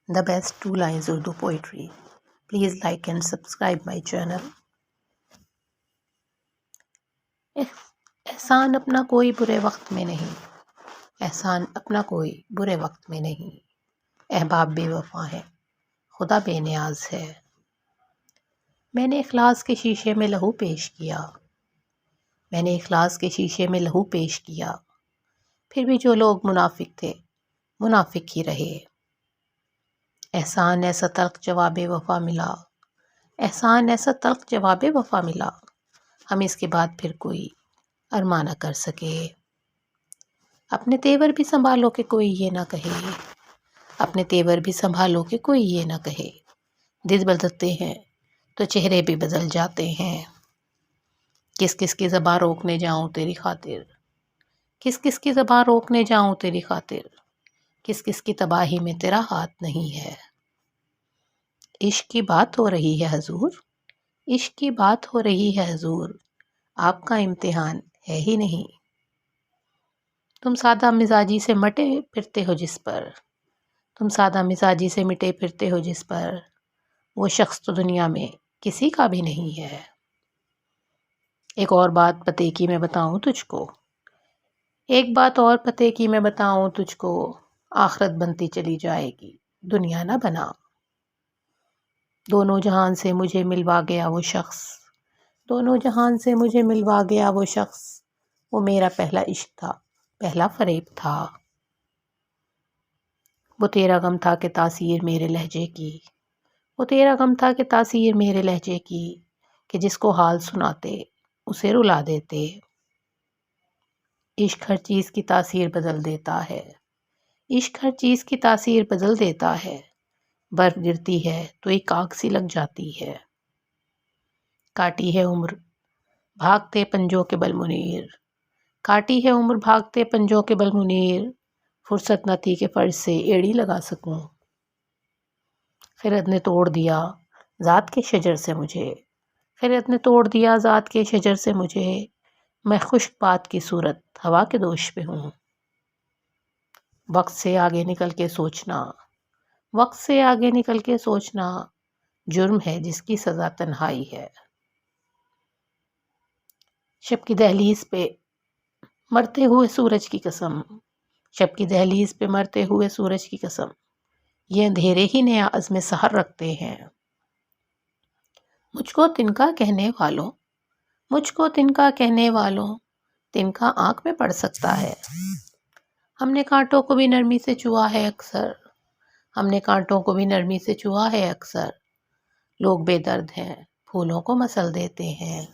the best 2 lines Urdu poetry. Please like and subscribe my channel. احسان اپنا کوئی برے وقت میں نہیں، احسان اپنا کوئی برے وقت میں نہیں، احباب بے وفا ہے، خدا بے نیاز ہے۔ میں نے اخلاص کے شیشے میں لہو پیش کیا، میں نے اخلاص کے شیشے میں لہو پیش کیا، پھر بھی جو لوگ منافق تھے منافق ہی رہے۔ احسان ایسا تلخ جواب وفا ملا، احسان ایسا تلخ جواب وفا ملا، ہم اس کے بعد پھر کوئی ارماں نہ کر سکے۔ اپنے تیور بھی سنبھالو کہ کوئی یہ نہ کہے، اپنے تیور بھی سنبھالو کہ کوئی یہ نہ کہے، دل بدلتے ہیں تو چہرے بھی بدل جاتے ہیں۔ کس کس کی زباں روکنے جاؤں تیری خاطر، کس کس کی زباں روکنے جاؤں تیری خاطر، کس کس کی تباہی میں تیرا ہاتھ نہیں ہے۔ عشق کی بات ہو رہی ہے حضور، عشق کی بات ہو رہی ہے حضور، آپ کا امتحان ہے ہی نہیں۔ تم سادہ مزاجی سے مٹے پھرتے ہو جس پر، تم سادہ مزاجی سے مٹے پھرتے ہو جس پر، وہ شخص تو دنیا میں کسی کا بھی نہیں ہے۔ ایک اور بات پتے کی میں بتاؤں تجھ کو، ایک بات اور پتے کی میں بتاؤں تجھ کو، آخرت بنتی چلی جائے گی دنیا نہ بنا۔ دونوں جہان سے مجھے ملوا گیا وہ شخص، دونوں جہان سے مجھے ملوا گیا وہ شخص، وہ میرا پہلا عشق تھا، پہلا فریب تھا۔ وہ تیرا غم تھا کہ تاثیر میرے لہجے کی، وہ تیرا غم تھا کہ تاثیر میرے لہجے کی، کہ جس کو حال سناتے اسے رلا دیتے۔ عشق ہر چیز کی تاثیر بدل دیتا ہے، عشق ہر چیز کی تاثیر بدل دیتا ہے، برف گرتی ہے تو ایک آگ سی لگ جاتی ہے۔ کاٹی ہے عمر بھاگتے پنجوں کے بل منیر، کاٹی ہے عمر بھاگتے پنجوں کے بل منیر، فرصت نہ تھی کہ فرش سے ایڑی لگا سکوں۔ خرد نے توڑ دیا ذات کے شجر سے مجھے، خرد نے توڑ دیا ذات کے شجر سے مجھے، میں خشک بات کی صورت ہوا کے دوش پہ ہوں۔ وقت سے آگے نکل کے سوچنا، وقت سے آگے نکل کے سوچنا، جرم ہے جس کی سزا تنہائی ہے۔ شب کی دہلیز پہ مرتے ہوئے سورج کی قسم، شب کی دہلیز پہ مرتے ہوئے سورج کی قسم، یہ اندھیرے ہی نیا عزم سحر رکھتے ہیں۔ مجھ کو تنکا کہنے والوں، مجھ کو تنکا کہنے والوں، تنکا آنکھ میں پڑ سکتا ہے۔ ہم نے کانٹوں کو بھی نرمی سے چھوا ہے اکثر، ہم نے کانٹوں کو بھی نرمی سے چھوا ہے اکثر، لوگ بے درد ہیں پھولوں کو مسل دیتے ہیں۔